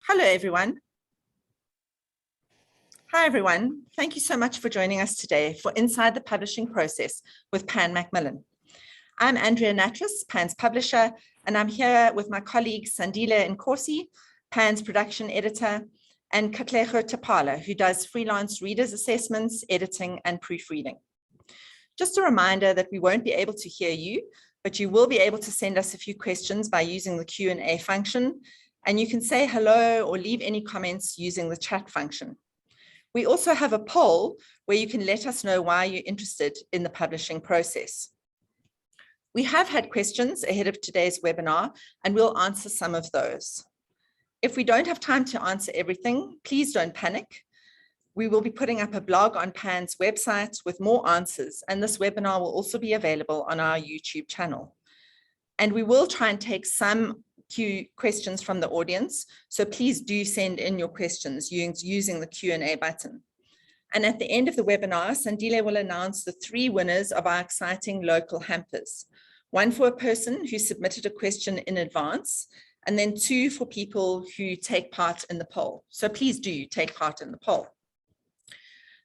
Hello, everyone. Hi, everyone. Thank you so much for joining us today for Inside the Publishing Process with Pan Macmillan. I'm Andrea Nattrass, Pan's publisher, and I'm here with my colleagues Sandile Nkosi, Pan's production editor, and Katlego Tapala, who does freelance readers assessments, editing, and proofreading. Just a reminder that we won't be able to hear you, but you will be able to send us a few questions by using the Q&A function, and you can say hello or leave any comments using the chat function. We also have a poll where you can let us know why you're interested in the publishing process. We have had questions ahead of today's webinar, and we'll answer some of those. If we don't have time to answer everything, please don't panic. We will be putting up a blog on Pan's website with more answers, and this webinar will also be available on our YouTube channel. And we will try and take some questions from the audience, so please do send in your questions using the Q&A button. And at the end of the webinar, Sandile will announce the 3 winners of our exciting local hampers. 1 for a person who submitted a question in advance, and then 2 for people who take part in the poll. So please do take part in the poll.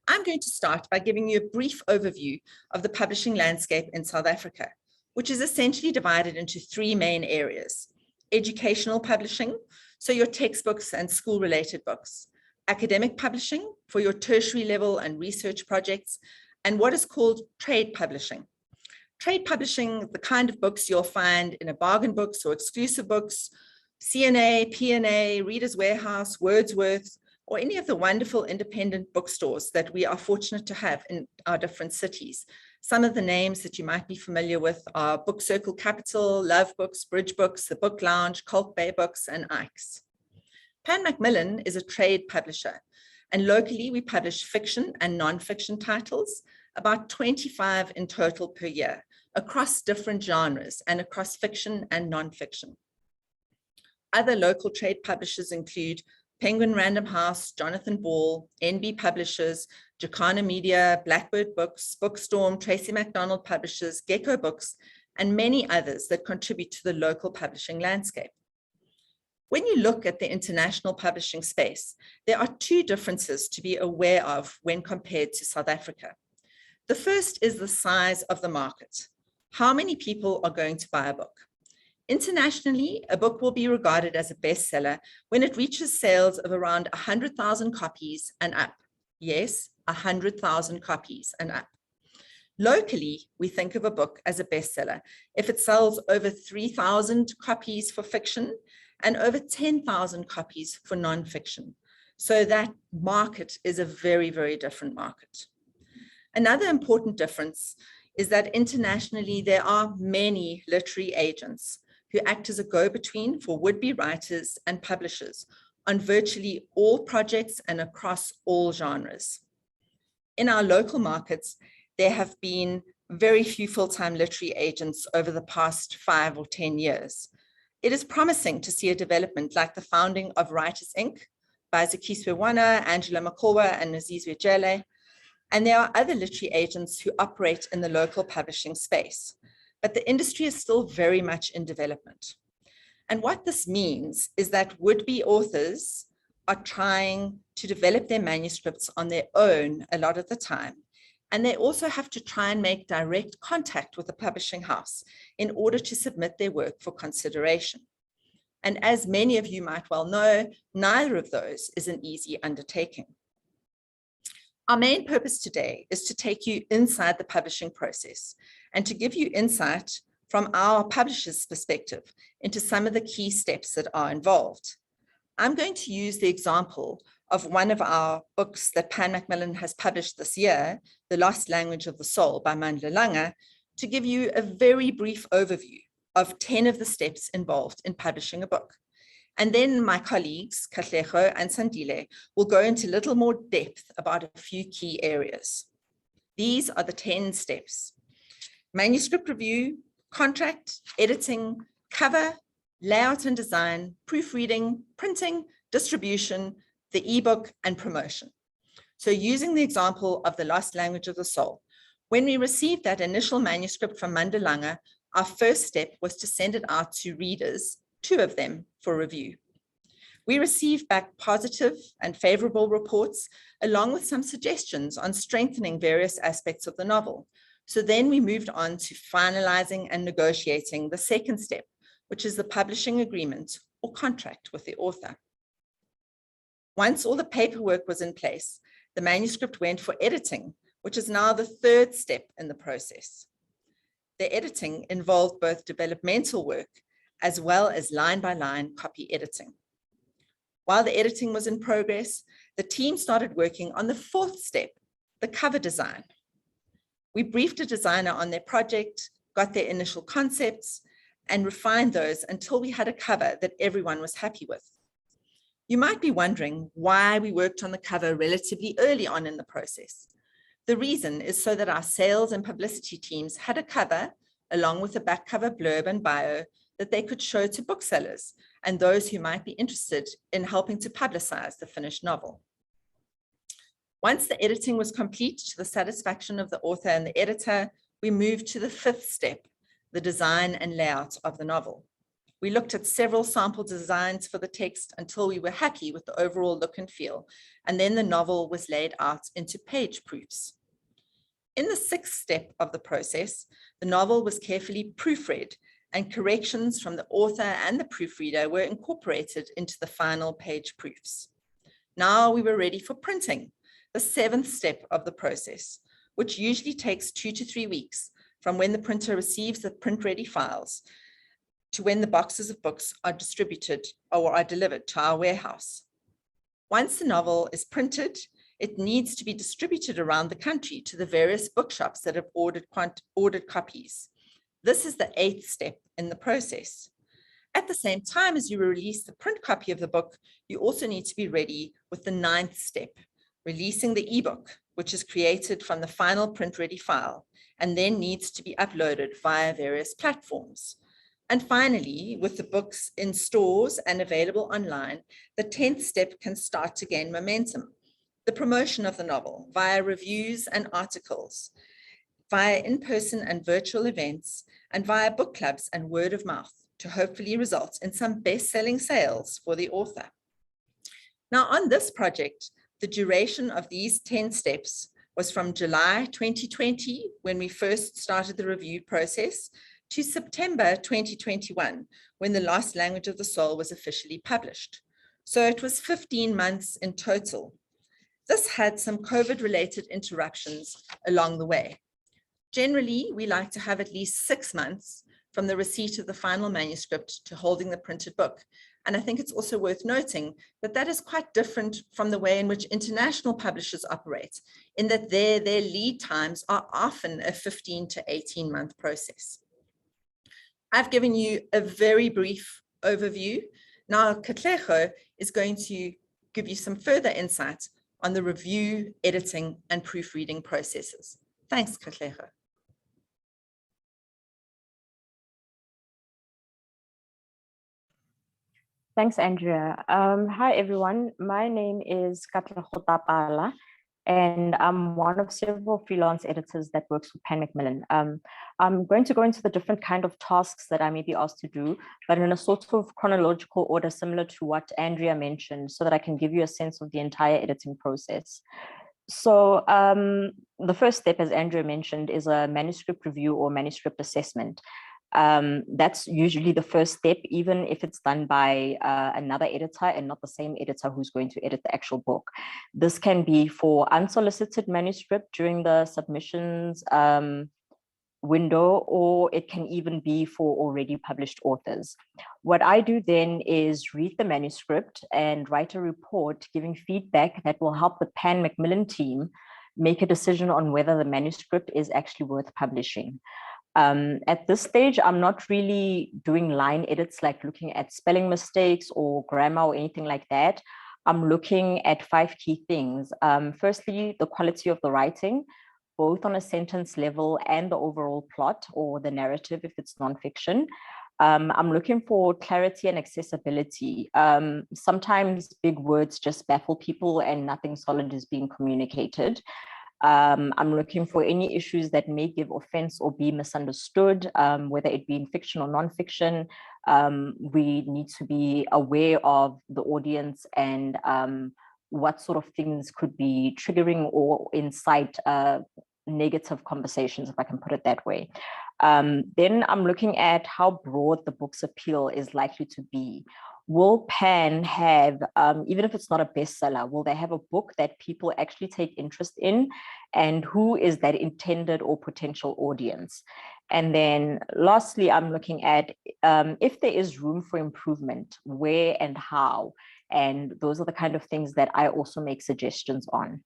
I'm going to start by giving you a brief overview of the publishing landscape in South Africa, which is essentially divided into 3 main areas: educational publishing, so your textbooks and school-related books; academic publishing for your tertiary level and research projects; and what is called trade publishing. Trade publishing, the kind of books you'll find in a bargain books or exclusive books, CNA, PNA, Reader's Warehouse, Wordsworth, or any of the wonderful independent bookstores that we are fortunate to have in our different cities. Some of the names that you might be familiar with are Book Circle Capital, Love Books, Bridge Books, The Book Lounge, Colt Bay Books, and Ike's. Pan Macmillan is a trade publisher, and locally we publish fiction and non-fiction titles, about 25 in total per year, across different genres and across fiction and non-fiction. Other local trade publishers include Penguin Random House, Jonathan Ball, NB Publishers, Jacana Media, Blackbird Books, Bookstorm, Tracy MacDonald Publishers, Gecko Books, and many others that contribute to the local publishing landscape. When you look at the international publishing space, there are 2 differences to be aware of when compared to South Africa. The first is the size of the market. How many people are going to buy a book? Internationally, a book will be regarded as a bestseller when it reaches sales of around 100,000 copies and up. Yes, 100,000 copies and up. Locally, we think of a book as a bestseller if it sells over 3,000 copies for fiction and over 10,000 copies for non-fiction. So that market is a very, very different market. Another important difference is that internationally, there are many literary agents who act as a go-between for would-be writers and publishers on virtually all projects and across all genres. In our local markets, there have been very few full-time literary agents over the past 5 or 10 years. It is promising to see a development like the founding of Writers Inc. by Zikiswe Wana, Angela Makolwa, and Nazizwe Jele. And there are other literary agents who operate in the local publishing space, but the industry is still very much in development. And what this means is that would-be authors are trying to develop their manuscripts on their own a lot of the time. And they also have to try and make direct contact with the publishing house in order to submit their work for consideration. And as many of you might well know, neither of those is an easy undertaking. Our main purpose today is to take you inside the publishing process and to give you insight from our publisher's perspective into some of the key steps that are involved. I'm going to use the example of one of our books that Pan Macmillan has published this year, The Lost Language of the Soul by Mandla, to give you a very brief overview of 10 of the steps involved in publishing a book. And then my colleagues, Katlego and Sandile, will go into a little more depth about a few key areas. These are the 10 steps: manuscript review, contract, editing, cover, layout and design, proofreading, printing, distribution, the ebook, and promotion. So using the example of The Lost Language of the Soul, when we received that initial manuscript from Mandla, our first step was to send it out to readers, 2 of them, for review. We received back positive and favorable reports, along with some suggestions on strengthening various aspects of the novel. So then we moved on to finalizing and negotiating the second step, which is the publishing agreement or contract with the author. Once all the paperwork was in place, the manuscript went for editing, which is now the third step in the process. The editing involved both developmental work as well as line-by-line copy editing. While the editing was in progress, the team started working on the fourth step, the cover design. We briefed a designer on their project, got their initial concepts, and refined those until we had a cover that everyone was happy with. You might be wondering why we worked on the cover relatively early on in the process. The reason is so that our sales and publicity teams had a cover, along with a back cover blurb and bio, that they could show to booksellers and those who might be interested in helping to publicize the finished novel. Once the editing was complete to the satisfaction of the author and the editor, we moved to the fifth step, the design and layout of the novel. We looked at several sample designs for the text until we were happy with the overall look and feel, and then the novel was laid out into page proofs. In the sixth step of the process, the novel was carefully proofread, and corrections from the author and the proofreader were incorporated into the final page proofs. Now we were ready for printing, the seventh step of the process, which usually takes 2 to 3 weeks from when the printer receives the print-ready files to when the boxes of books are distributed or are delivered to our warehouse. Once the novel is printed, it needs to be distributed around the country to the various bookshops that have ordered copies. This is the eighth step in the process. At the same time as you release the print copy of the book, you also need to be ready with the ninth step, releasing the ebook, which is created from the final print-ready file and then needs to be uploaded via various platforms. And finally, with the books in stores and available online, the 10th step can start to gain momentum. The promotion of the novel via reviews and articles, via in-person and virtual events, and via book clubs and word of mouth to hopefully result in some best-selling sales for the author. Now, on this project, the duration of these 10 steps was from July 2020, when we first started the review process, to September 2021, when The Lost Language of the Soul was officially published. So it was 15 months in total. This had some COVID-related interruptions along the way. Generally, we like to have at least 6 months from the receipt of the final manuscript to holding the printed book. And I think it's also worth noting that that is quite different from the way in which international publishers operate, in that their lead times are often a 15 to 18-month process. I've given you a very brief overview. Now, Katlego is going to give you some further insight on the review, editing, and proofreading processes. Thanks, Katlego. Thanks, Andrea. Hi, everyone. My name is Katlego Tapala, and I'm one of several freelance editors that works with Pan Macmillan. I'm going to go into the different kind of tasks that I may be asked to do, but in a sort of chronological order similar to what Andrea mentioned, so that I can give you a sense of the entire editing process. So the first step, as Andrea mentioned, is a manuscript review or manuscript assessment. That's usually the first step, even if it's done by another editor and not the same editor who's going to edit the actual book. This can be for unsolicited manuscript during the submissions window, or it can even be for already published authors. What I do then is read the manuscript and write a report giving feedback that will help the Pan Macmillan team make a decision on whether the manuscript is actually worth publishing. At this stage, I'm not really doing line edits, like looking at spelling mistakes or grammar or anything like that. I'm looking at 5 key things. Firstly, the quality of the writing, both on a sentence level and the overall plot or the narrative if it's nonfiction. I'm looking for clarity and accessibility. Sometimes big words just baffle people and nothing solid is being communicated. I'm looking for any issues that may give offense or be misunderstood, whether it be in fiction or nonfiction. We need to be aware of the audience and what sort of things could be triggering or incite negative conversations, if I can put it that way. Then I'm looking at how broad the book's appeal is likely to be. Will Pan have, even if it's not a bestseller, will they have a book that people actually take interest in? And who is that intended or potential audience? And then lastly, I'm looking at if there is room for improvement, where and how. And those are the kind of things that I also make suggestions on.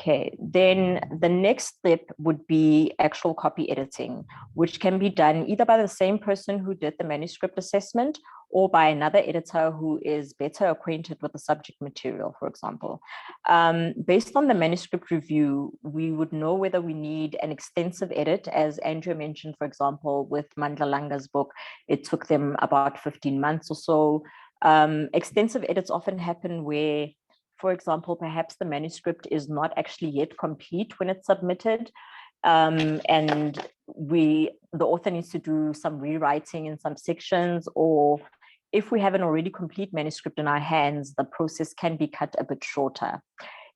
Okay, then the next step would be actual copy editing, which can be done either by the same person who did the manuscript assessment or by another editor who is better acquainted with the subject material, for example. Based on the manuscript review, we would know whether we need an extensive edit. As Andrea mentioned, for example, with Mandlalanga's book, it took them about 15 months or so. Extensive edits often happen where, for example, perhaps the manuscript is not actually yet complete when it's submitted. And the author needs to do some rewriting in some sections, or if we have an already complete manuscript in our hands, the process can be cut a bit shorter.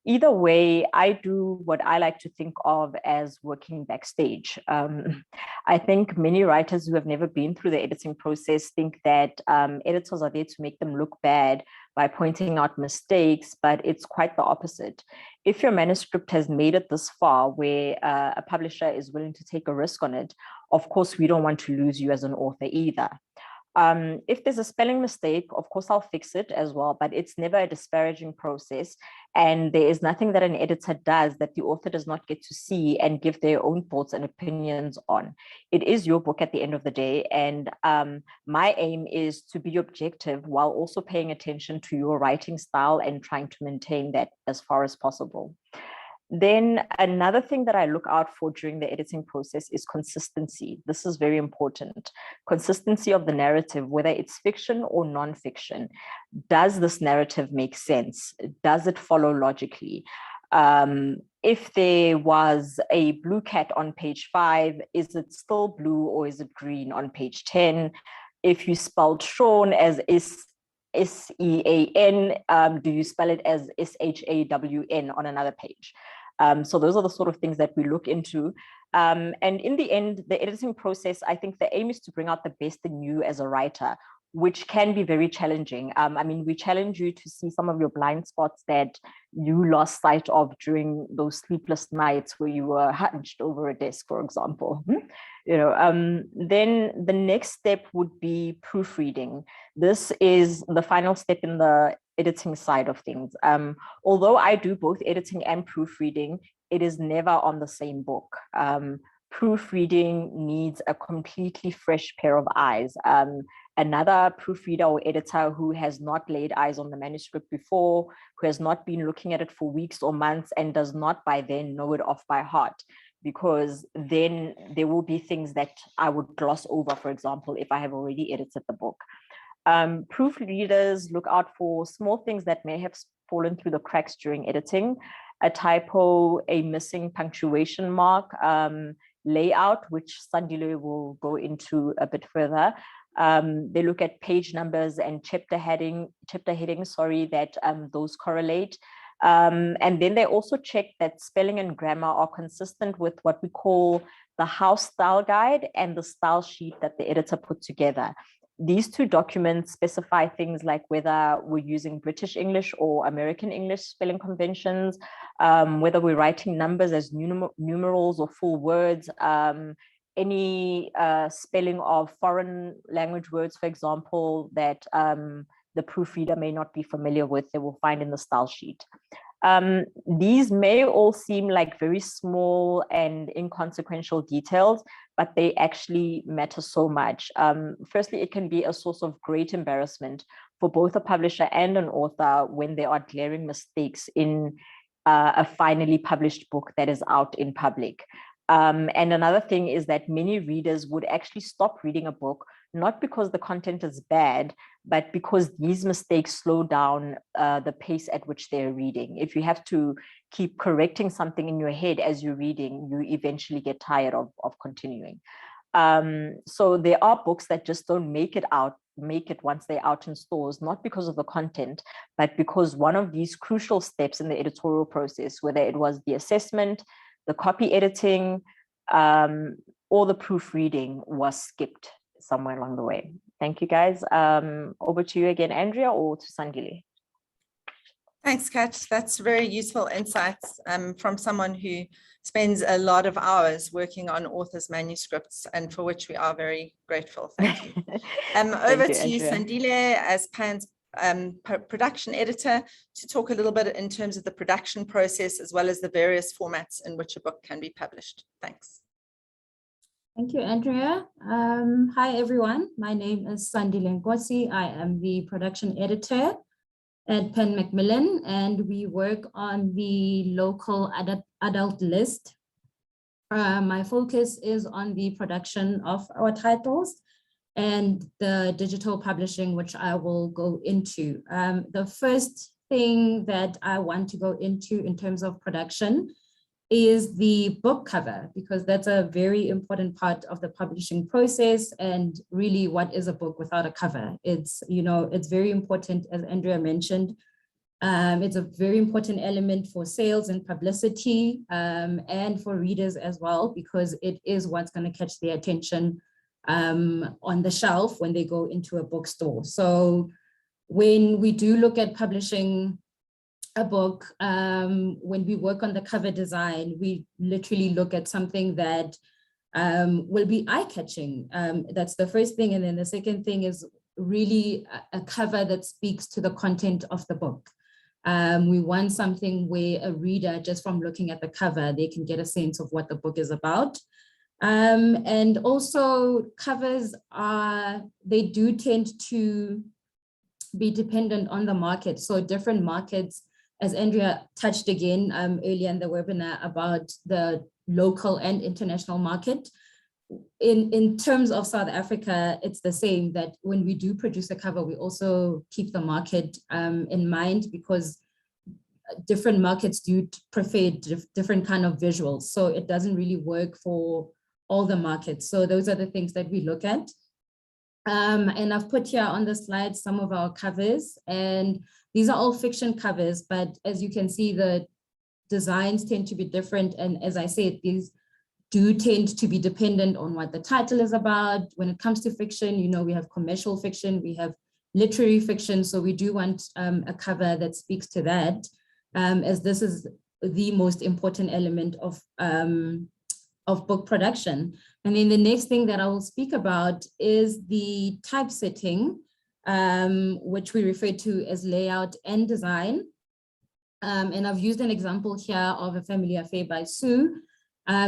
Either way, I do what I like to think of as working backstage. I think many writers who have never been through the editing process think that editors are there to make them look bad by pointing out mistakes, but it's quite the opposite. If your manuscript has made it this far where a publisher is willing to take a risk on it, of course, we don't want to lose you as an author either. If there's a spelling mistake, of course, I'll fix it as well, but it's never a disparaging process. And there is nothing that an editor does that the author does not get to see and give their own thoughts and opinions on. It is your book at the end of the day. And my aim is to be objective while also paying attention to your writing style and trying to maintain that as far as possible. Then another thing that I look out for during the editing process is consistency. This is very important. Consistency of the narrative, whether it's fiction or nonfiction. Does this narrative make sense? Does it follow logically? If there was a blue cat on page 5, is it still blue or is it green on page 10? If you spelled Sean as S-E-A-N, do you spell it as S-H-A-W-N on another page? So those are the sort of things that we look into. And in the end, the editing process, I think the aim is to bring out the best in you as a writer, which can be very challenging. I mean, we challenge you to see some of your blind spots that you lost sight of during those sleepless nights where you were hunched over a desk, for example. Then the next step would be proofreading. This is the final step in the editing side of things. Although I do both editing and proofreading, it is never on the same book. Proofreading needs a completely fresh pair of eyes. Another proofreader or editor who has not laid eyes on the manuscript before, who has not been looking at it for weeks or months and does not by then know it off by heart, because then there will be things that I would gloss over, for example, if I have already edited the book. Proofreaders look out for small things that may have fallen through the cracks during editing: a typo, a missing punctuation mark, layout, which Sandile will go into a bit further. They look at page numbers and chapter headings, that those correlate. And then they also check that spelling and grammar are consistent with what we call the house style guide and the style sheet that the editor put together. These two documents specify things like whether we're using British English or American English spelling conventions, whether we're writing numbers as numerals or full words, any spelling of foreign language words, for example, that the proofreader may not be familiar with, they will find in the style sheet. These may all seem like very small and inconsequential details, but they actually matter so much. Firstly, it can be a source of great embarrassment for both a publisher and an author when there are glaring mistakes in a finally published book that is out in public. And another thing is that many readers would actually stop reading a book, not because the content is bad, but because these mistakes slow down the pace at which they're reading. If you have to keep correcting something in your head as you're reading, you eventually get tired of continuing. So there are books that just don't make it once they're out in stores, not because of the content, but because one of these crucial steps in the editorial process, whether it was the assessment, the copy editing, or the proofreading, was skipped somewhere along the way. Thank you, guys. Over to you again, Andrea, or to Sandile. Thanks, Kat. That's very useful insights from someone who spends a lot of hours working on authors' manuscripts, and for which we are very grateful. Thank you. Over to you, Sandile, as Pan's production editor, to talk a little bit in terms of the production process, as well as the various formats in which a book can be published. Thanks. Thank you, Andrea. Hi, everyone. My name is Sandile Nkosi. I am the production editor at Pan Macmillan, and we work on the local adult list. My focus is on the production of our titles and the digital publishing, which I will go into. The first thing that I want to go into in terms of production is the book cover, because that's a very important part of the publishing process. And really, what is a book without a cover? It's, it's very important, as Andrea mentioned. It's a very important element for sales and publicity, and for readers as well, because it is what's going to catch their attention on the shelf when they go into a bookstore. So when we do look at publishing a book, when we work on the cover design, we literally look at something that will be eye-catching. That's the first thing. And then the second thing is really a cover that speaks to the content of the book. We want something where a reader, just from looking at the cover, they can get a sense of what the book is about. And also covers they do tend to be dependent on the market. So different markets, as Andrea touched again earlier in the webinar about the local and international market. In terms of South Africa, it's the same, that when we do produce a cover, we also keep the market in mind, because different markets do prefer different kind of visuals. So it doesn't really work for all the markets. So those are the things that we look at. And I've put here on the slide some of our covers, and these are all fiction covers, but as you can see, the designs tend to be different. And as I said, these do tend to be dependent on what the title is about. When it comes to fiction, we have commercial fiction, we have literary fiction. So we do want a cover that speaks to that, as this is the most important element of book production. And then the next thing that I will speak about is the typesetting, which we refer to as layout and design. And I've used an example here of A Family Affair by Sue,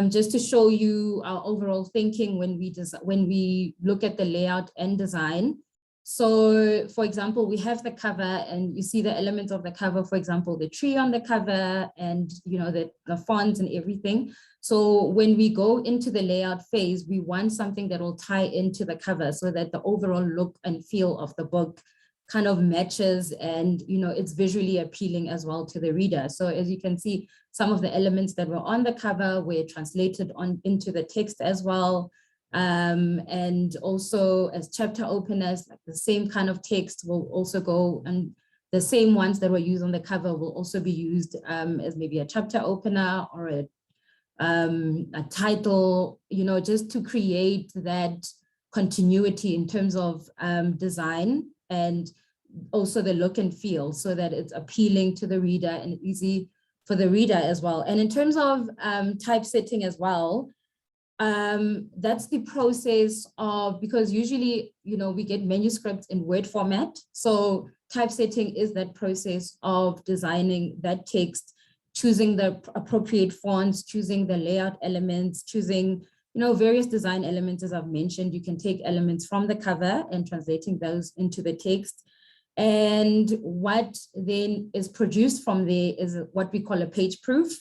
just to show you our overall thinking when we look at the layout and design. So for example, we have the cover, and you see the elements of the cover, for example, the tree on the cover, and the fonts and everything. So when we go into the layout phase, we want something that will tie into the cover, so that the overall look and feel of the book kind of matches, and it's visually appealing as well to the reader. So as you can see, some of the elements that were on the cover were translated into the text as well. And also as chapter openers, like the same kind of text will also go, and the same ones that were used on the cover will also be used as maybe a chapter opener or a title, just to create that continuity in terms of design, and also the look and feel, so that it's appealing to the reader and easy for the reader as well. And in terms of typesetting as well, that's the process of, because usually, we get manuscripts in Word format. So typesetting is that process of designing that text, choosing the appropriate fonts, choosing the layout elements, choosing, various design elements. As I've mentioned, you can take elements from the cover and translating those into the text. And what then is produced from there is what we call a page proof.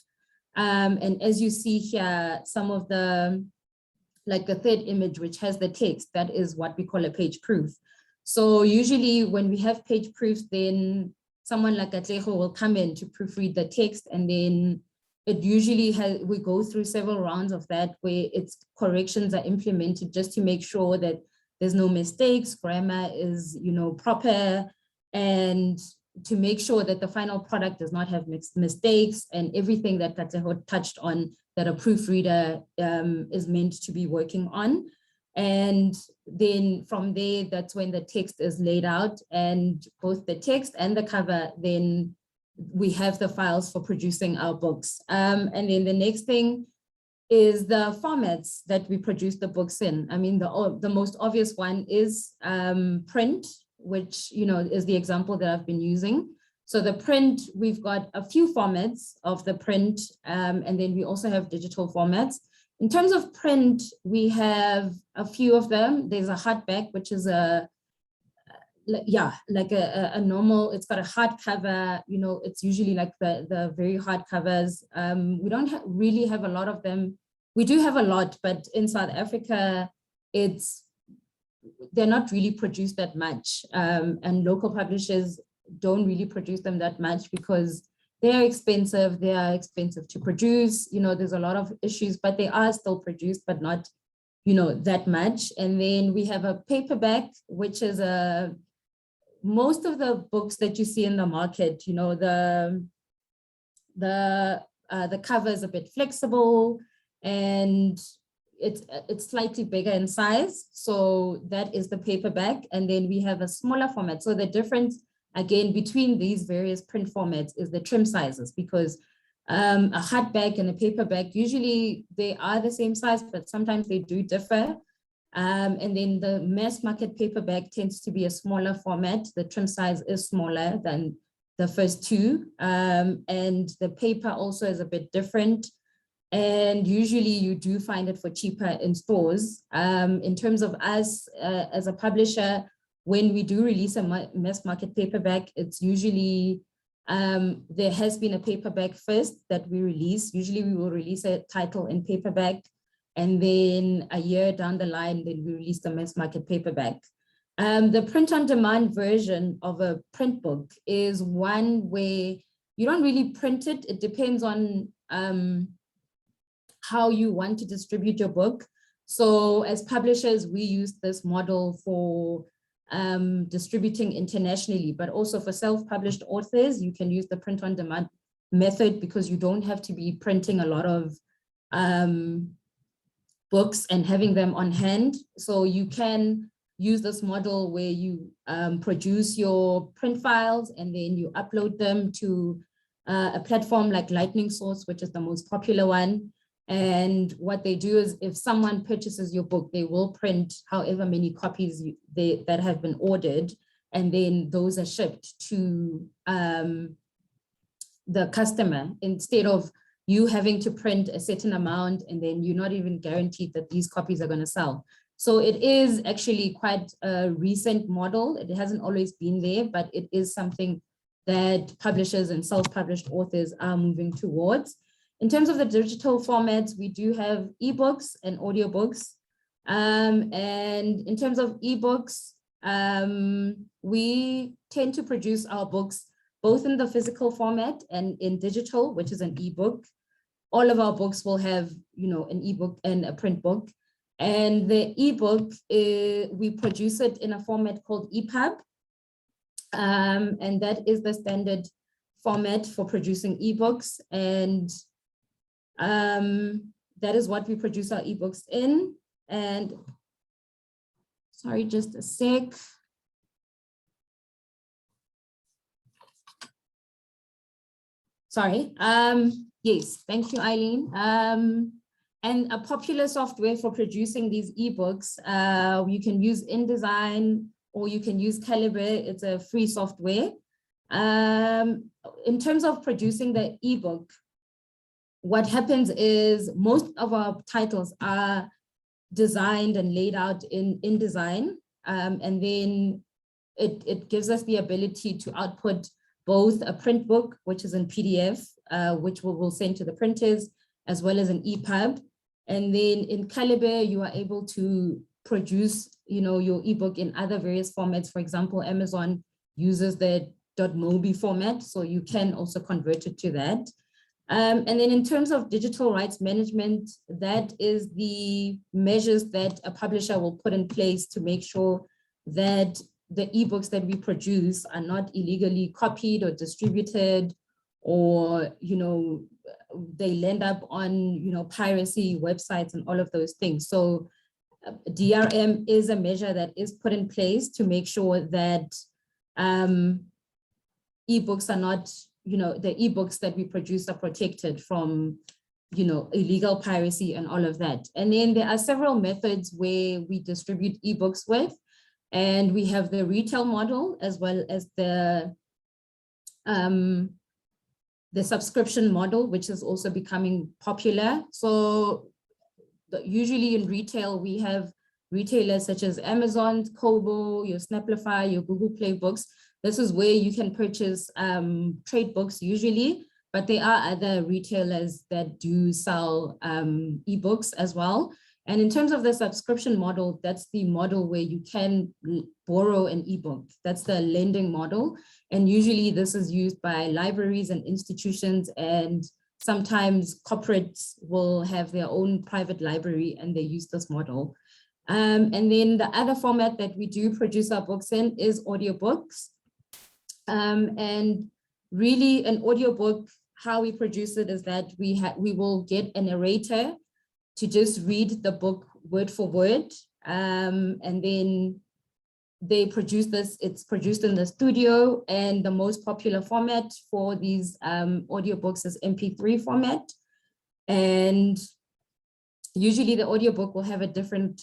And as you see here, some of the, like the third image, which has the text, that is what we call a page proof. So usually when we have page proofs, then someone like Katlego will come in to proofread the text, and then it usually we go through several rounds of that where its corrections are implemented just to make sure that there's no mistakes, grammar is, proper, and to make sure that the final product does not have mistakes, and everything that Katlego touched on that a proofreader is meant to be working on. And then from there, that's when the text is laid out, and both the text and the cover, then we have the files for producing our books. And then the next thing is the formats that we produce the books in. I mean, the most obvious one is print, which, is the example that I've been using. So the print, we've got a few formats of the print, and then we also have digital formats. In terms of print, we have a few of them. There's a hardback, which is a normal, it's got a hardcover, it's usually like the very hard covers. We don't really have a lot of them. We do have a lot, but in South Africa, they're not really produced that much. And local publishers don't really produce them that much because they are expensive to produce. There's a lot of issues, but they are still produced, but not, that much. And then we have a paperback, which is most of the books that you see in the market, the cover is a bit flexible and it's slightly bigger in size. So that is the paperback. And then we have a smaller format. So the difference, again, between these various print formats is the trim sizes, because a hardback and a paperback, usually they are the same size, but sometimes they do differ. And then the mass market paperback tends to be a smaller format. The trim size is smaller than the first two. And the paper also is a bit different. And usually you do find it for cheaper in stores. In terms of us as a publisher, when we do release a mass market paperback, it's usually, there has been a paperback first that we release. Usually we will release a title in paperback, and then a year down the line, then we release the mass market paperback. The print on demand version of a print book is one where you don't really print it. It depends on how you want to distribute your book. So as publishers, we use this model for distributing internationally, but also for self-published authors, you can use the print on demand method because you don't have to be printing a lot of books and having them on hand. So you can use this model where you produce your print files and then you upload them to a platform like Lightning Source, which is the most popular one. And what they do is if someone purchases your book, they will print however many copies that have been ordered, and then those are shipped to the customer instead of you having to print a certain amount and then you're not even guaranteed that these copies are going to sell. So it is actually quite a recent model. It hasn't always been there, but it is something that publishers and self-published authors are moving towards. In terms of the digital formats, we do have ebooks and audiobooks. And in terms of ebooks, we tend to produce our books both in the physical format and in digital, which is an ebook. All of our books will have, an ebook and a print book. And the ebook, we produce it in a format called EPUB. And that is the standard format for producing ebooks. And that is what we produce our ebooks in. And sorry, just a sec. Sorry. Yes, thank you, Eileen. And a popular software for producing these ebooks, you can use InDesign or you can use Calibre. It's a free software. In terms of producing the ebook, what happens is most of our titles are designed and laid out in InDesign, and then it gives us the ability to output both a print book, which is in PDF, which we'll send to the printers, as well as an EPUB. And then in Calibre, you are able to produce, your ebook in other various formats. For example, Amazon uses the .mobi format, so you can also convert it to that. And then in terms of digital rights management, that is the measures that a publisher will put in place to make sure that the ebooks that we produce are not illegally copied or distributed, or they land up on piracy websites and all of those things. So DRM is a measure that is put in place to make sure that ebooks are not, the ebooks that we produce are protected from illegal piracy and all of that. And then there are several methods where we distribute ebooks with, and we have the retail model as well as the subscription model, which is also becoming popular. So usually in retail, we have retailers such as Amazon, Kobo, your Snaplify, your Google Play Books. This is where you can purchase trade books usually, but there are other retailers that do sell ebooks as well. And in terms of the subscription model, that's the model where you can borrow an ebook. That's the lending model. And usually this is used by libraries and institutions, and sometimes corporates will have their own private library and they use this model. And then the other format that we do produce our books in is audiobooks. And really an audiobook, how we produce it is that we will get a narrator to just read the book word for word. And then they produce this, it's produced in the studio, and the most popular format for these audiobooks is MP3 format. And usually the audiobook will have a different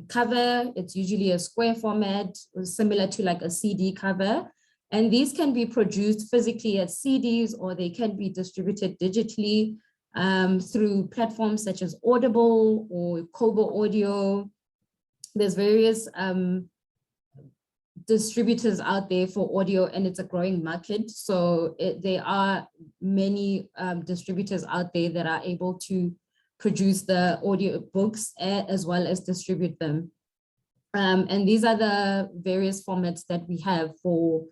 cover. It's usually a square format, similar to like a CD cover. And these can be produced physically as CDs, or they can be distributed digitally through platforms such as Audible or Kobo Audio. There's various distributors out there for audio, and it's a growing market. So there are many distributors out there that are able to produce the audio books as well as distribute them. And these are the various formats that we have for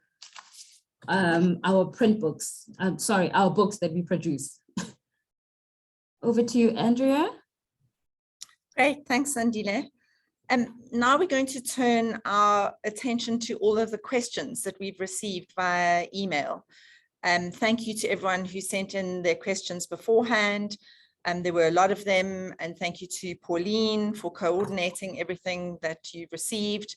our print books. Our books that we produce. Over to you, Andrea. Great, thanks, Sandile. Now we're going to turn our attention to all of the questions that we've received via email. Thank you to everyone who sent in their questions beforehand. There were a lot of them, and thank you to Pauline for coordinating everything that you've received.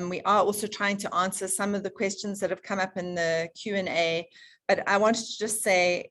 We are also trying to answer some of the questions that have come up in the Q&A, but I wanted to just say,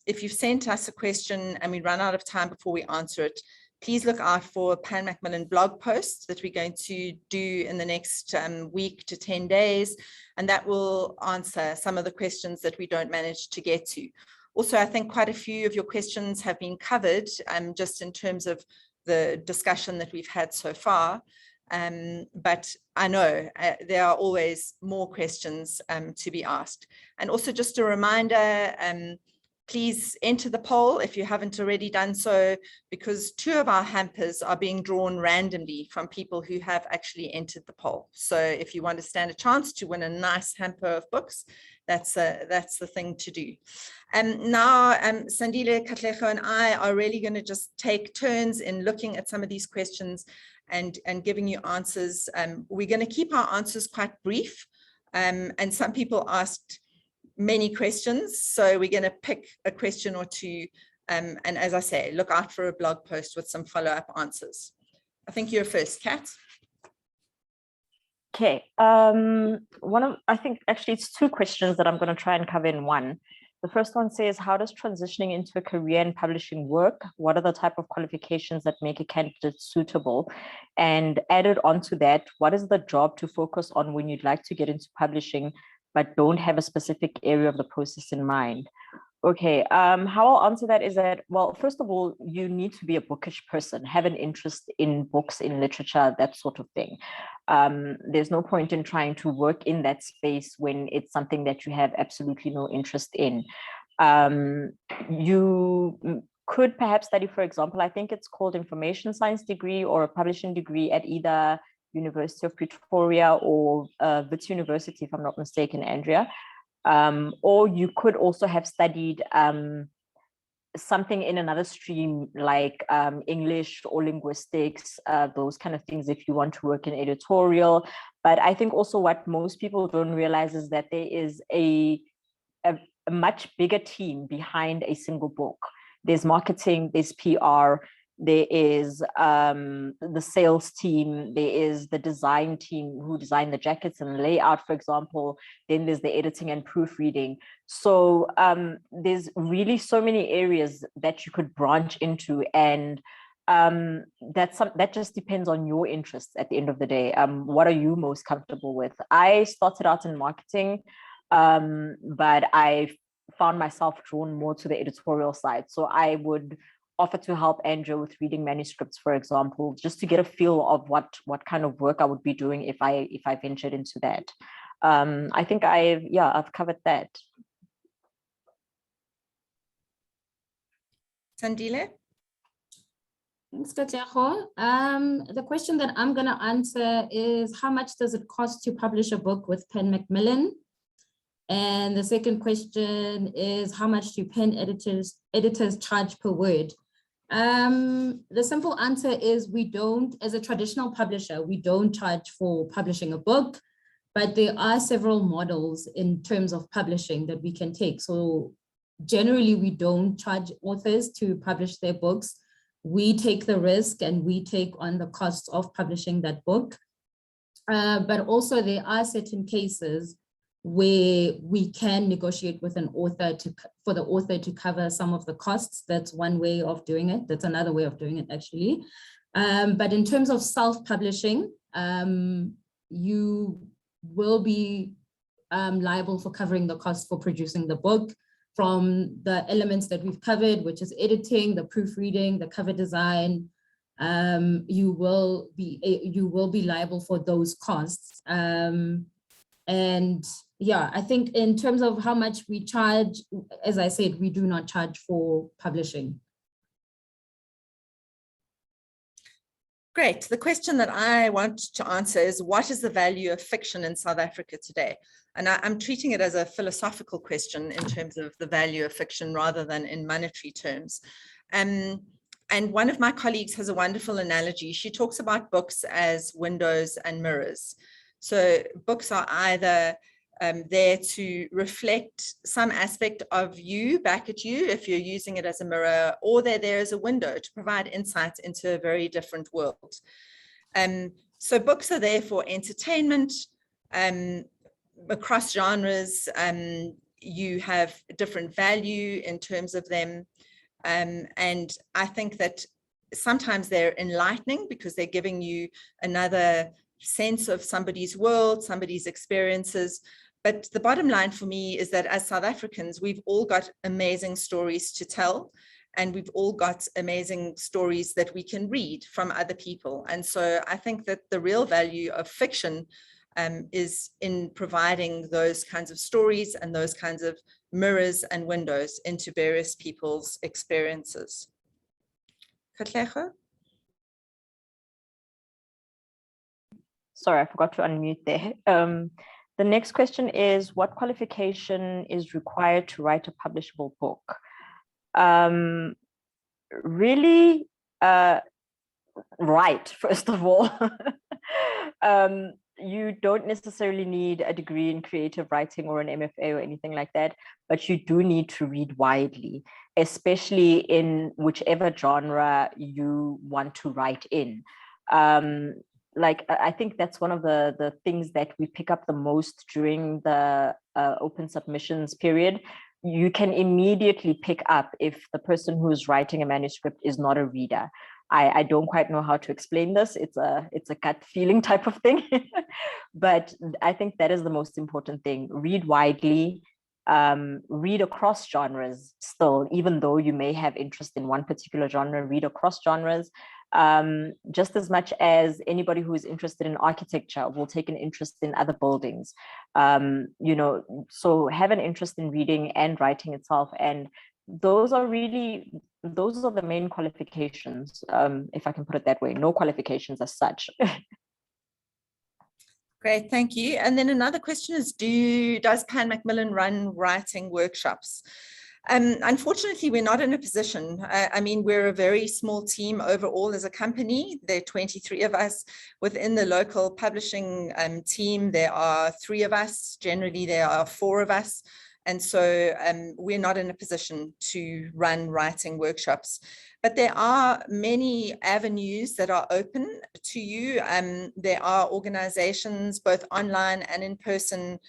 if you've sent us a question and we run out of time before we answer it, please look out for a Pan Macmillan blog post that we're going to do in the next week to 10 days, and that will answer some of the questions that we don't manage to get to. Also, I think quite a few of your questions have been covered just in terms of the discussion that we've had so far. But I know there are always more questions to be asked. And also just a reminder, please enter the poll if you haven't already done so, because 2 of our hampers are being drawn randomly from people who have actually entered the poll. So if you want to stand a chance to win a nice hamper of books, that's the thing to do. Now, Sandile, Katlego, and I are really going to just take turns in looking at some of these questions and giving you answers. We're going to keep our answers quite brief, and some people asked many questions, so we're going to pick a question or two, and as I say, look out for a blog post with some follow-up answers. I think you're first, Kat. Okay, I think actually it's 2 questions that I'm going to try and cover in one. The first one says, how does transitioning into a career in publishing work? What are the type of qualifications that make a candidate suitable? And added onto that, what is the job to focus on when you'd like to get into publishing, but don't have a specific area of the process in mind? Okay, how I'll answer that is that, well, first of all, you need to be a bookish person, have an interest in books, in literature, that sort of thing. There's no point in trying to work in that space when it's something that you have absolutely no interest in. You could perhaps study, for example, I think it's called information science degree or a publishing degree at either University of Pretoria or Wits University, if I'm not mistaken, Andrea. Or you could also have studied something in another stream like English or linguistics, those kind of things if you want to work in editorial. But I think also what most people don't realize is that there is a much bigger team behind a single book. There's marketing, there's PR, there is the sales team, there is the design team who design the jackets and layout, for example. Then there's the editing and proofreading. So there's really so many areas that you could branch into, and that just depends on your interests at the end of the day. What are you most comfortable with? I started out in marketing, but I found myself drawn more to the editorial side. So I would offer to help Andrea with reading manuscripts, for example, just to get a feel of what kind of work I would be doing if I ventured into that. I think I've covered that. Sandile? Thanks, Katlego. The question that I'm going to answer is, how much does it cost to publish a book with Pan Macmillan? And the second question is, how much do pen editors charge per word? The simple answer is we don't, as a traditional publisher, we don't charge for publishing a book, but there are several models in terms of publishing that we can take. So generally, we don't charge authors to publish their books. We take the risk and we take on the costs of publishing that book. But also there are certain cases where we can negotiate with an author for the author to cover some of the costs. That's one way of doing it. That's another way of doing it, actually. But in terms of self-publishing, you will be liable for covering the cost for producing the book, from the elements that we've covered, which is editing, the proofreading, the cover design. You will be liable for those costs. And yeah, I think in terms of how much we charge, as I said, we do not charge for publishing. Great. The question that I want to answer is, what is the value of fiction in South Africa today? And I'm treating it as a philosophical question in terms of the value of fiction rather than in monetary terms. And one of my colleagues has a wonderful analogy. She talks about books as windows and mirrors. So books are either there to reflect some aspect of you back at you if you're using it as a mirror, or they're there as a window to provide insight into a very different world. So books are there for entertainment, across genres. You have different value in terms of them. And I think that sometimes they're enlightening because they're giving you another sense of somebody's world, somebody's experiences. But the bottom line for me is that as South Africans, we've all got amazing stories to tell, and we've all got amazing stories that we can read from other people. And so I think that the real value of fiction is in providing those kinds of stories and those kinds of mirrors and windows into various people's experiences. Katlego? Sorry, I forgot to unmute there. The next question is, what qualification is required to write a publishable book? Really, write, first of all. You don't necessarily need a degree in creative writing or an MFA or anything like that, but you do need to read widely, especially in whichever genre you want to write in. Like, I think that's one of the things that we pick up the most during the open submissions period. You can immediately pick up if the person who's writing a manuscript is not a reader. I don't quite know how to explain this. It's a gut feeling type of thing, but I think that is the most important thing. Read widely, read across genres still, even though you may have interest in one particular genre, read across genres. Just as much as anybody who is interested in architecture will take an interest in other buildings, you know, so have an interest in reading and writing itself. And those are really those are the main qualifications, if I can put it that way. No qualifications as such. Great, thank you. And then another question is, does Pan Macmillan run writing workshops? Unfortunately, we're not in a position. I mean, we're a very small team overall as a company. There are 23 of us. Within the local publishing team, there are 3 of us. Generally, there are 4 of us. And so we're not in a position to run writing workshops. But there are many avenues that are open to you. There are organizations, both online and in person,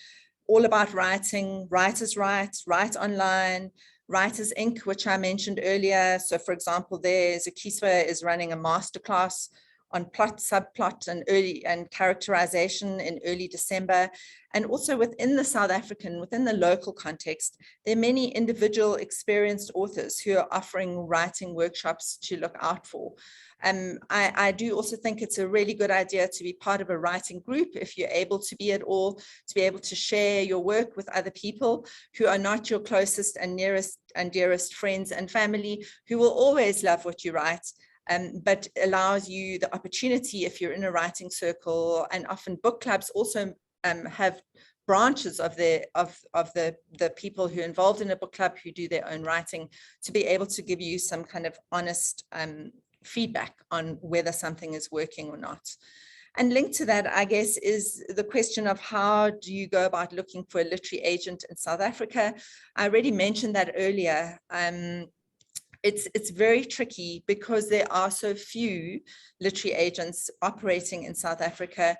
all about writing. Writers Write, Write Online, Writers Inc., which I mentioned earlier. So for example, Zakiswa is running a masterclass on plot, subplot, and characterization in early December. And also within the local context, there are many individual experienced authors who are offering writing workshops to look out for. I do also think it's a really good idea to be part of a writing group, if you're able to be at all, to be able to share your work with other people who are not your closest and nearest and dearest friends and family, who will always love what you write, but allows you the opportunity, if you're in a writing circle. And often book clubs also have branches of the people who are involved in a book club who do their own writing, to be able to give you some kind of honest feedback on whether something is working or not. And linked to that, I guess, is the question of how do you go about looking for a literary agent in South Africa? I already mentioned that earlier. It's very tricky because there are so few literary agents operating in South Africa.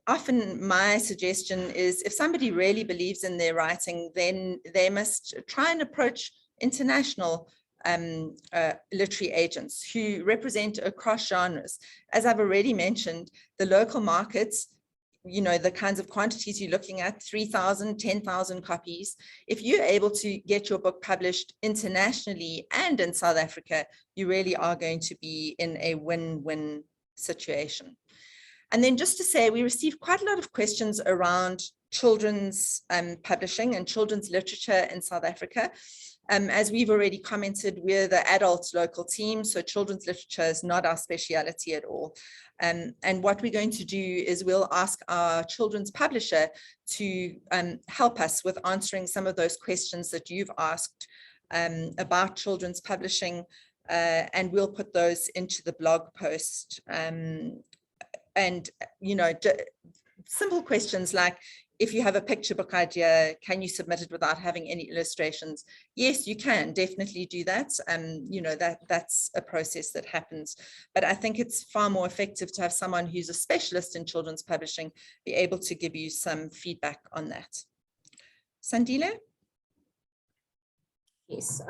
Often my suggestion is, if somebody really believes in their writing, then they must try and approach international literary agents who represent across genres. As I've already mentioned, the local markets, you know, the kinds of quantities you're looking at, 3,000, 10,000 copies. If you're able to get your book published internationally and in South Africa, you really are going to be in a win-win situation. And then just to say, we received quite a lot of questions around children's publishing and children's literature in South Africa. As we've already commented, we're the adult local team, so children's literature is not our speciality at all. And what we're going to do is we'll ask our children's publisher to help us with answering some of those questions that you've asked about children's publishing, and we'll put those into the blog post. And, you know, simple questions like, if you have a picture book idea, can you submit it without having any illustrations? Yes, you can definitely do that. You know, that's a process that happens. But I think it's far more effective to have someone who's a specialist in children's publishing be able to give you some feedback on that. Sandile? Yes.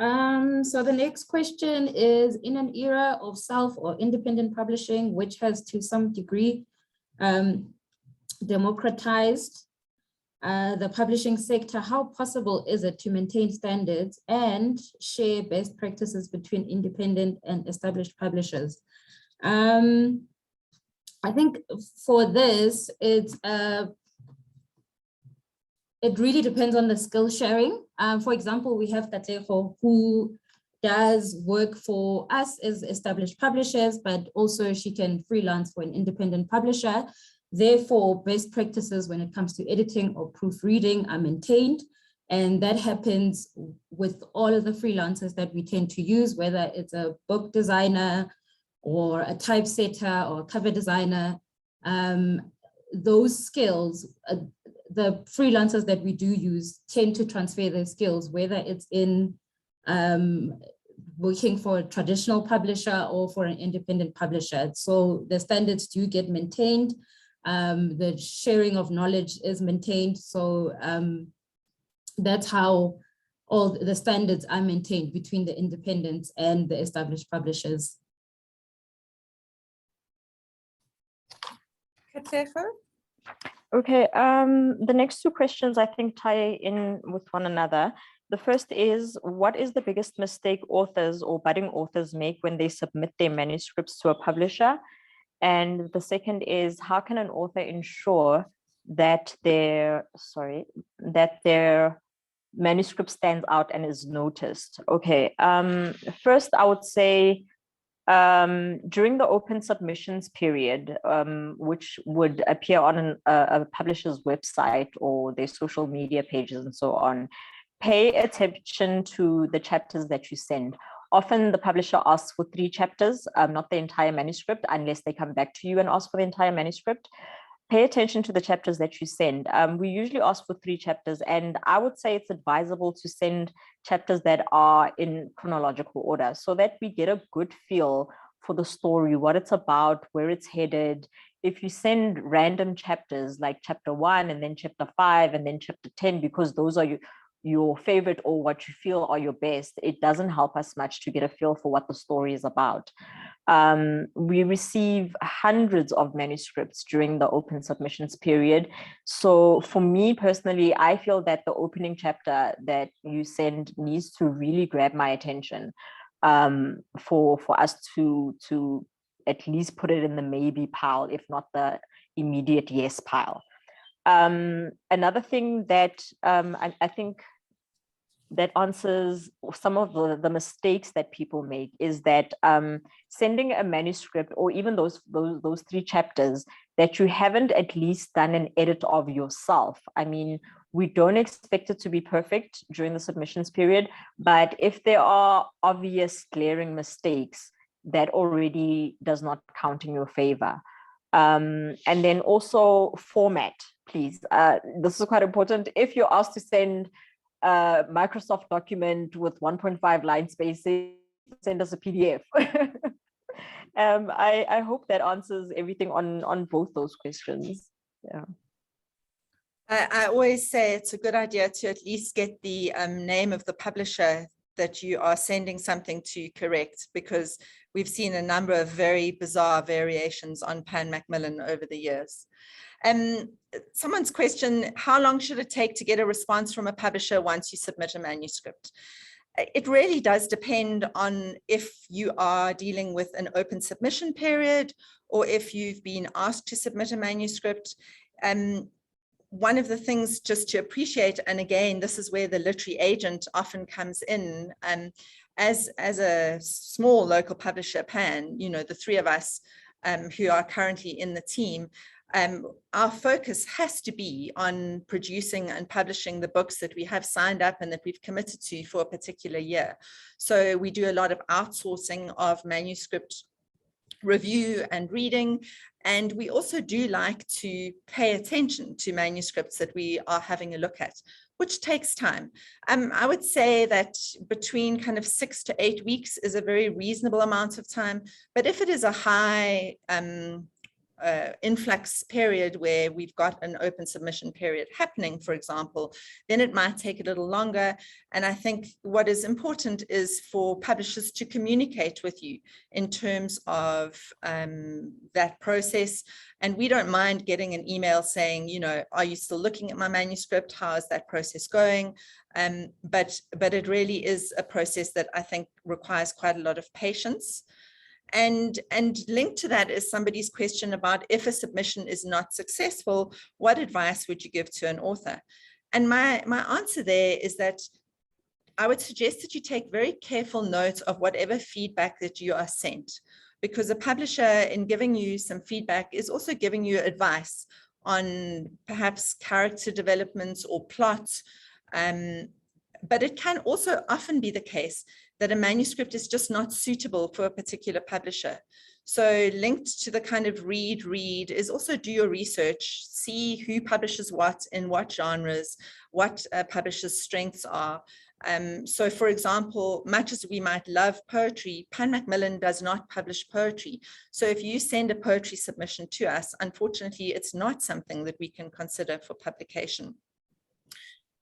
So the next question is, in an era of self or independent publishing, which has to some degree democratized the publishing sector, how possible is it to maintain standards and share best practices between independent and established publishers? I think for this, it really depends on the skill sharing. For example, we have Katlego, who does work for us as established publishers, but also she can freelance for an independent publisher. Therefore, best practices when it comes to editing or proofreading are maintained. And that happens with all of the freelancers that we tend to use, whether it's a book designer or a typesetter or a cover designer. Those skills, the freelancers that we do use tend to transfer their skills, whether it's in working for a traditional publisher or for an independent publisher. So the standards do get maintained. The sharing of knowledge is maintained. So that's how all the standards are maintained between the independents and the established publishers. Katlego? Okay, the next 2 questions I think tie in with one another. The first is, what is the biggest mistake authors or budding authors make when they submit their manuscripts to a publisher? And the second is, how can an author ensure that their manuscript stands out and is noticed? Okay, first I would say during the open submissions period, which would appear on a publisher's website or their social media pages and so on, pay attention to the chapters that you send. Often the publisher asks for 3 chapters, not the entire manuscript, unless they come back to you and ask for the entire manuscript. Pay attention to the chapters that you send. We usually ask for 3 chapters, and I would say it's advisable to send chapters that are in chronological order so that we get a good feel for the story, what it's about, where it's headed. If you send random chapters like chapter 1 and then chapter 5 and then chapter 10, because those are your favorite or what you feel are your best, it doesn't help us much to get a feel for what the story is about. We receive hundreds of manuscripts during the open submissions period. So for me personally, I feel that the opening chapter that you send needs to really grab my attention for us to at least put it in the maybe pile, if not the immediate yes pile. Another thing that I think that answers some of the mistakes that people make is that sending a manuscript or even those 3 chapters that you haven't at least done an edit of yourself. I mean, we don't expect it to be perfect during the submissions period, but if there are obvious glaring mistakes, that already does not count in your favor. And then also format, please. This is quite important. If you're asked to send a Microsoft document with 1.5 line spacing, send us a PDF. I hope that answers everything on both those questions. Yeah. I always say it's a good idea to at least get the name of the publisher that you are sending something to correct, because we've seen a number of very bizarre variations on Pan Macmillan over the years. Someone's question, how long should it take to get a response from a publisher once you submit a manuscript? It really does depend on if you are dealing with an open submission period or if you've been asked to submit a manuscript. One of the things just to appreciate, and again, this is where the literary agent often comes in, as a small local publisher, Pan, you know, the 3 of us who are currently in the team, our focus has to be on producing and publishing the books that we have signed up and that we've committed to for a particular year. So we do a lot of outsourcing of manuscript review and reading, and we also do like to pay attention to manuscripts that we are having a look at, which takes time. I would say that between kind of 6 to 8 weeks is a very reasonable amount of time, but if it is a high influx period where we've got an open submission period happening, for example, then it might take a little longer. And I think what is important is for publishers to communicate with you in terms of that process. And we don't mind getting an email saying, you know, are you still looking at my manuscript? How is that process going? But it really is a process that I think requires quite a lot of patience. And linked to that is somebody's question about if a submission is not successful, what advice would you give to an author? And my answer there is that I would suggest that you take very careful note of whatever feedback that you are sent, because a publisher, in giving you some feedback, is also giving you advice on perhaps character developments or plot. But it can also often be the case that a manuscript is just not suitable for a particular publisher. So linked to the kind of read is also do your research, see who publishes what in what genres, what publishers' strengths are. So for example, much as we might love poetry, Pan Macmillan does not publish poetry. So if you send a poetry submission to us, unfortunately, it's not something that we can consider for publication.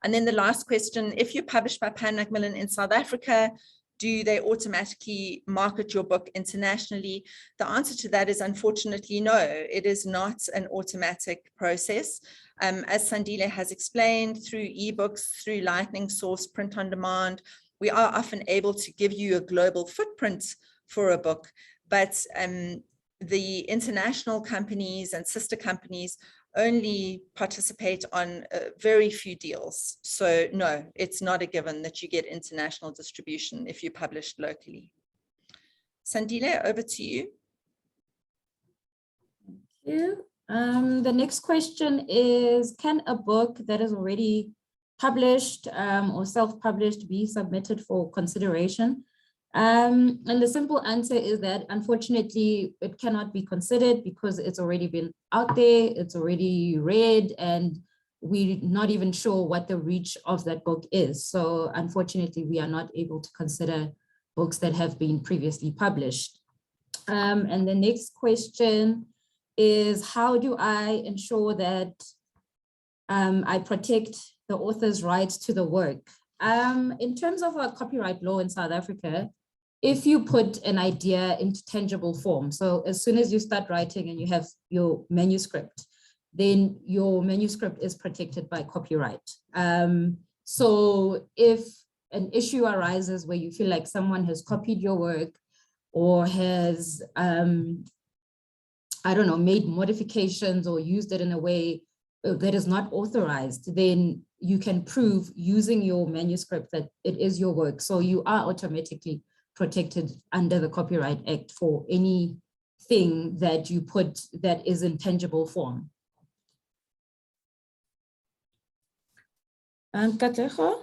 And then the last question, if you're published by Pan Macmillan in South Africa, do they automatically market your book internationally? The answer to that is unfortunately no, it is not an automatic process. As Sandile has explained, through ebooks, through Lightning Source, print on demand, we are often able to give you a global footprint for a book, but the international companies and sister companies only participate on very few deals. So no, it's not a given that you get international distribution if you published locally. Sandile, over to you. Thank you. The next question is, can a book that is already published or self-published be submitted for consideration? And the simple answer is that unfortunately it cannot be considered because it's already been out there, it's already read, and we're not even sure what the reach of that book is. So unfortunately, we are not able to consider books that have been previously published. And the next question is, how do I ensure that I protect the author's rights to the work? In terms of our copyright law in South Africa, if you put an idea into tangible form, so as soon as you start writing and you have your manuscript, then your manuscript is protected by copyright. So if an issue arises where you feel like someone has copied your work or has, I don't know, made modifications or used it in a way that is not authorized, then you can prove using your manuscript that it is your work. So you are automatically protected under the Copyright Act for anything that you put that is in tangible form. Katlego?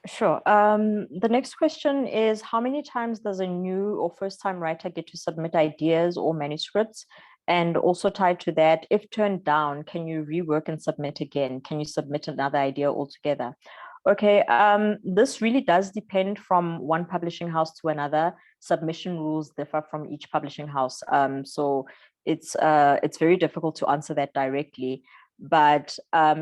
Sure. The next question is, how many times does a new or first-time writer get to submit ideas or manuscripts? And also tied to that, if turned down, can you rework and submit again? Can you submit another idea altogether? Okay, this really does depend from one publishing house to another. Submission rules differ from each publishing house. So it's very difficult to answer that directly. But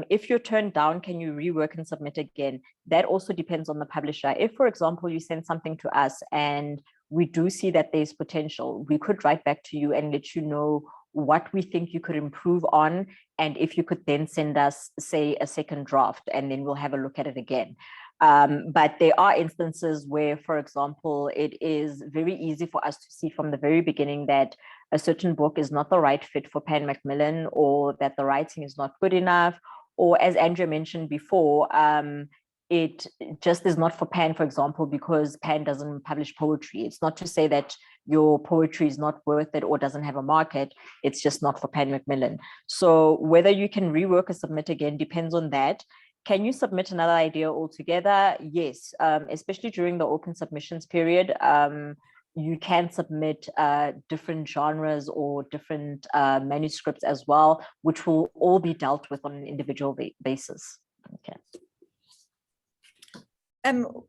if you're turned down, can you rework and submit again? That also depends on the publisher. If, for example, you send something to us and we do see that there's potential, we could write back to you and let you know what we think you could improve on, and if you could then send us, say, a second draft, and then we'll have a look at it again. But there are instances where, for example, it is very easy for us to see from the very beginning that a certain book is not the right fit for Pan Macmillan, or that the writing is not good enough, or as Andrea mentioned before, it just is not for Pan, for example, because Pan doesn't publish poetry. It's not to say that your poetry is not worth it or doesn't have a market. It's just not for Pan Macmillan. So whether you can rework or submit again depends on that. Can you submit another idea altogether? Yes, especially during the open submissions period. You can submit different genres or different manuscripts as well, which will all be dealt with on an individual basis. Okay.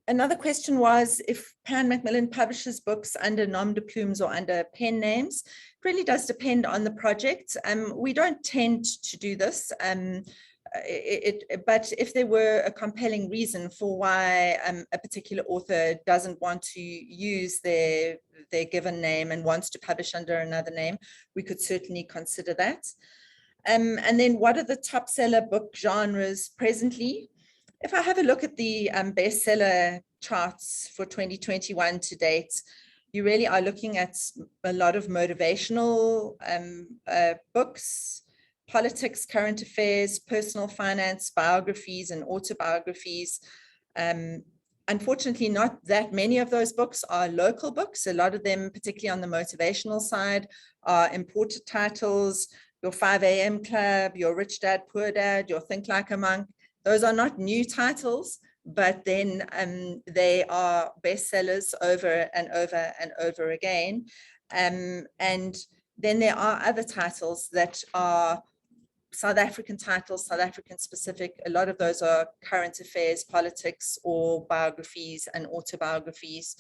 Another question was, if Pan Macmillan publishes books under nom de plumes or under pen names, it really does depend on the project. We don't tend to do this, but if there were a compelling reason for why a particular author doesn't want to use their given name and wants to publish under another name, we could certainly consider that. And then, what are the top seller book genres presently? If I have a look at the bestseller charts for 2021 to date, you really are looking at a lot of motivational books, politics, current affairs, personal finance, biographies, and autobiographies. Unfortunately, not that many of those books are local books. A lot of them, particularly on the motivational side, are imported titles. Your 5 a.m. Club, your Rich Dad, Poor Dad, your Think Like a Monk. Those are not new titles, but then they are bestsellers over and over and over again. And then there are other titles that are South African titles, South African specific. A lot of those are current affairs, politics, or biographies and autobiographies.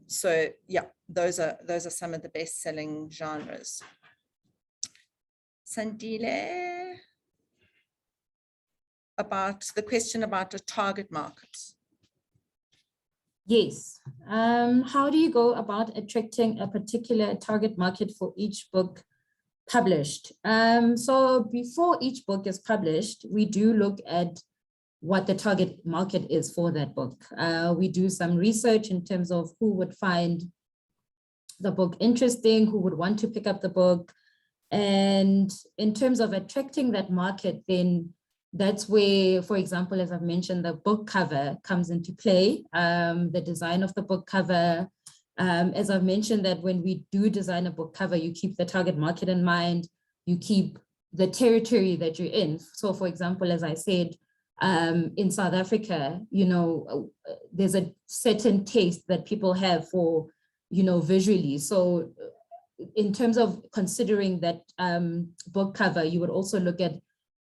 So yeah, those are some of the best-selling genres. Sandile, about the question about the target market. Yes. How do you go about attracting a particular target market for each book published? So before each book is published, we do look at what the target market is for that book. We do some research in terms of who would find the book interesting, who would want to pick up the book. And in terms of attracting that market, then that's where, for example, as I've mentioned, the book cover comes into play, the design of the book cover. As I've mentioned, that when we do design a book cover, you keep the target market in mind, you keep the territory that you're in. So for example, as I said, in South Africa, you know, there's a certain taste that people have for, you know, visually. So in terms of considering that book cover, you would also look at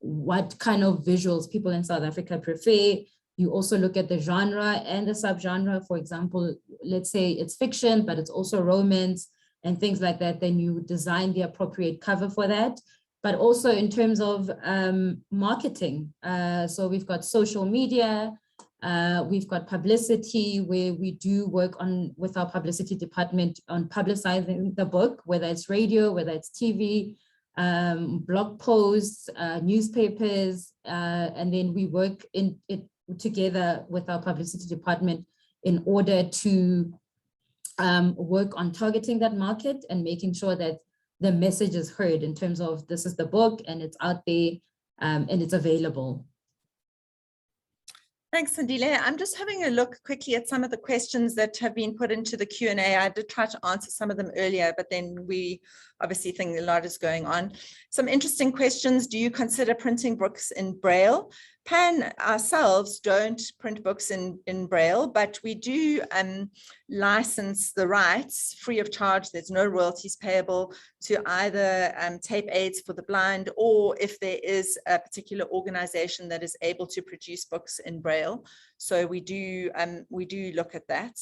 what kind of visuals people in South Africa prefer. You also look at the genre and the subgenre. For example, let's say it's fiction, but it's also romance and things like that. Then you design the appropriate cover for that. But also in terms of marketing. So we've got social media, we've got publicity, where we do work on with our publicity department on publicizing the book, whether it's radio, whether it's TV, blog posts, newspapers, and then we work in it together with our publicity department in order to work on targeting that market and making sure that the message is heard in terms of this is the book and it's out there and it's available. Thanks, Sandile. I'm just having a look quickly at some of the questions that have been put into the Q&A. I did try to answer some of them earlier, but then we obviously think a lot is going on. Some interesting questions. Do you consider printing books in Braille? Pan ourselves don't print books in Braille, but we do license the rights free of charge. There's no royalties payable to either tape aids for the blind, or if there is a particular organization that is able to produce books in Braille. So we do look at that.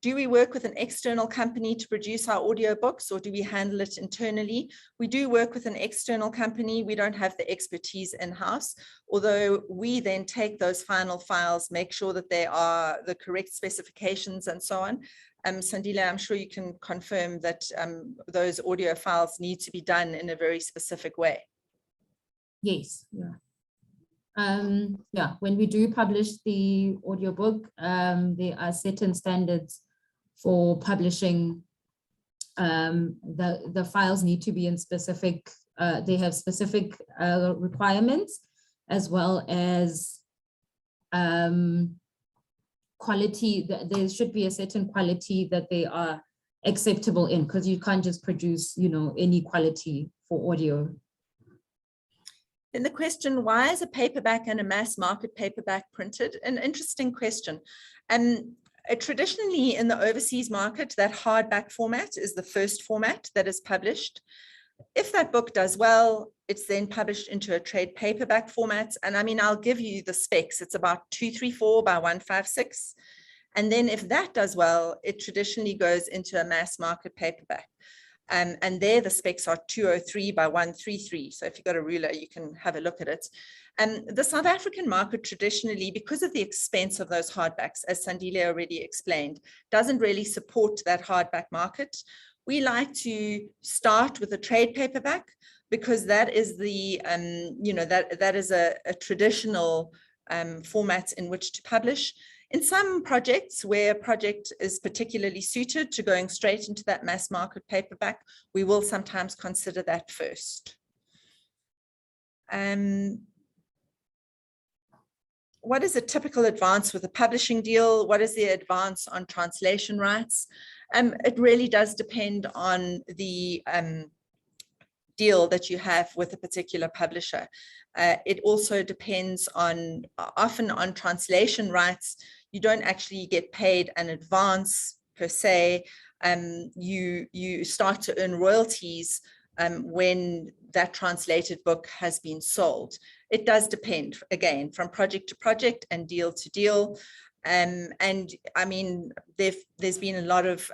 Do we work with an external company to produce our audiobooks, or do we handle it internally? We do work with an external company. We don't have the expertise in-house, although we then take those final files, make sure that they are the correct specifications and so on. Sandile, I'm sure you can confirm that those audio files need to be done in a very specific way. Yes, yeah. Yeah, when we do publish the audiobook, there are certain standards for publishing. The files need to be in specific, they have specific requirements, as well as quality. There should be a certain quality that they are acceptable in, because you can't just produce, you know, any quality for audio. Then the question, why is a paperback and a mass market paperback printed? An interesting question. Traditionally in the overseas market, that hardback format is the first format that is published. If that book does well, it's then published into a trade paperback format. And I mean, I'll give you the specs. It's about 234 by 156. And then if that does well, it traditionally goes into a mass market paperback. And there the specs are 203 by 133. So if you've got a ruler, you can have a look at it. And the South African market traditionally, because of the expense of those hardbacks, as Sandile already explained, doesn't really support that hardback market. We like to start with a trade paperback, because that is the, you know, that is a traditional format in which to publish. In some projects where a project is particularly suited to going straight into that mass market paperback, we will sometimes consider that first. What is a typical advance with a publishing deal? What is the advance on translation rights? It really does depend on the deal that you have with a particular publisher. It also depends on, often on translation rights, you don't actually get paid an advance per se. You start to earn royalties when that translated book has been sold. It does depend, again, from project to project and deal to deal. And I mean, there's been a lot of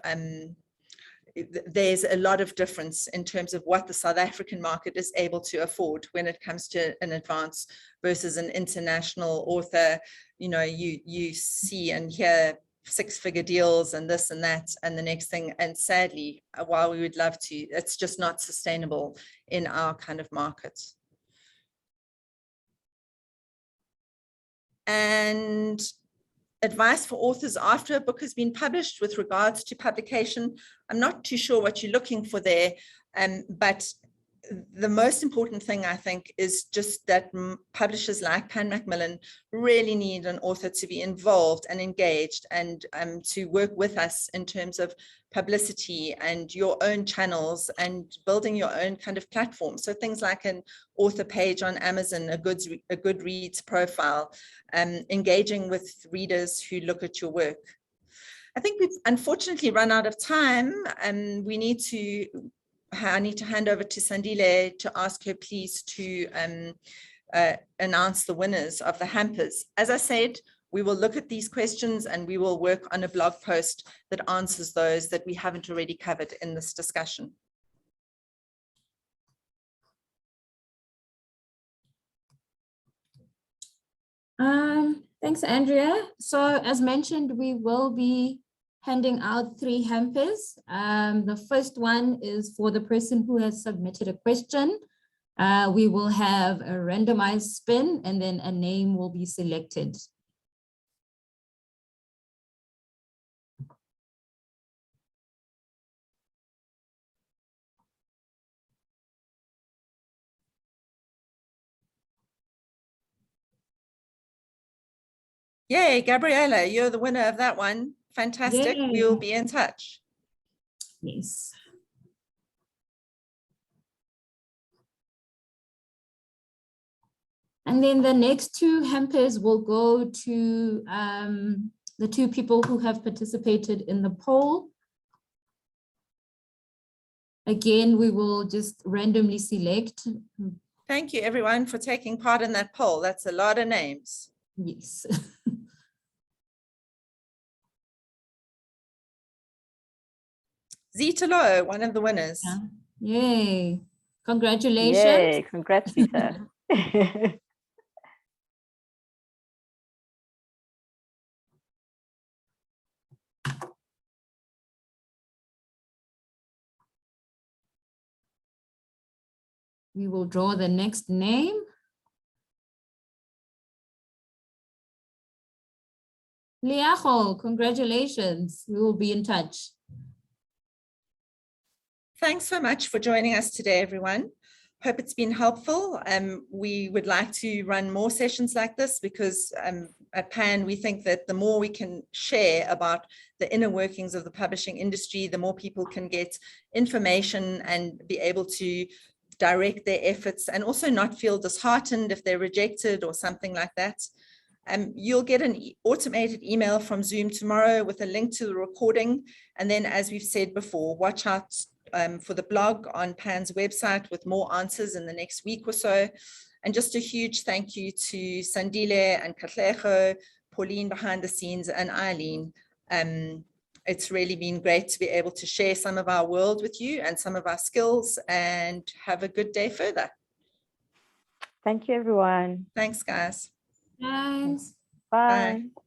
there's a lot of difference in terms of what the South African market is able to afford when it comes to an advance versus an international author. You know, you see and hear six-figure deals and this and that and the next thing. And sadly, while we would love to, it's just not sustainable in our kind of markets. And advice for authors after a book has been published with regards to publication. I'm not too sure what you're looking for there. But the most important thing, I think, is just that publishers like Pan Macmillan really need an author to be involved and engaged, and to work with us in terms of publicity and your own channels and building your own kind of platform. So things like an author page on Amazon, a Goodreads profile, engaging with readers who look at your work. I think we've unfortunately run out of time, and I need to hand over to Sandile to ask her please to announce the winners of the hampers. As I said, we will look at these questions and we will work on a blog post that answers those that we haven't already covered in this discussion. Thanks, Andrea. So as mentioned, we will be handing out 3 hampers. The first one is for the person who has submitted a question. We will have a randomized spin and then a name will be selected. Yay, Gabriella, you're the winner of that one. Fantastic. Yay. We will be in touch. Yes. And then the next 2 hampers will go to the 2 people who have participated in the poll. Again, we will just randomly select. Thank you, everyone, for taking part in that poll. That's a lot of names. Yes. Zita Lowe, one of the winners. Yeah. Yay. Congratulations. Yay, congrats, Zita. We will draw the next name. Liajo, congratulations. We will be in touch. Thanks so much for joining us today, everyone. Hope it's been helpful. We would like to run more sessions like this because at PAN, we think that the more we can share about the inner workings of the publishing industry, the more people can get information and be able to direct their efforts and also not feel disheartened if they're rejected or something like that. You'll get an automated email from Zoom tomorrow with a link to the recording. And then, as we've said before, watch out for the blog on PAN's website with more answers in the next week or so. And just a huge thank you to Sandile and Katlego, Pauline behind the scenes, and Eileen. It's really been great to be able to share some of our world with you and some of our skills, and have a good day further. Thank you, everyone. Thanks, guys. Thanks. Bye. Bye.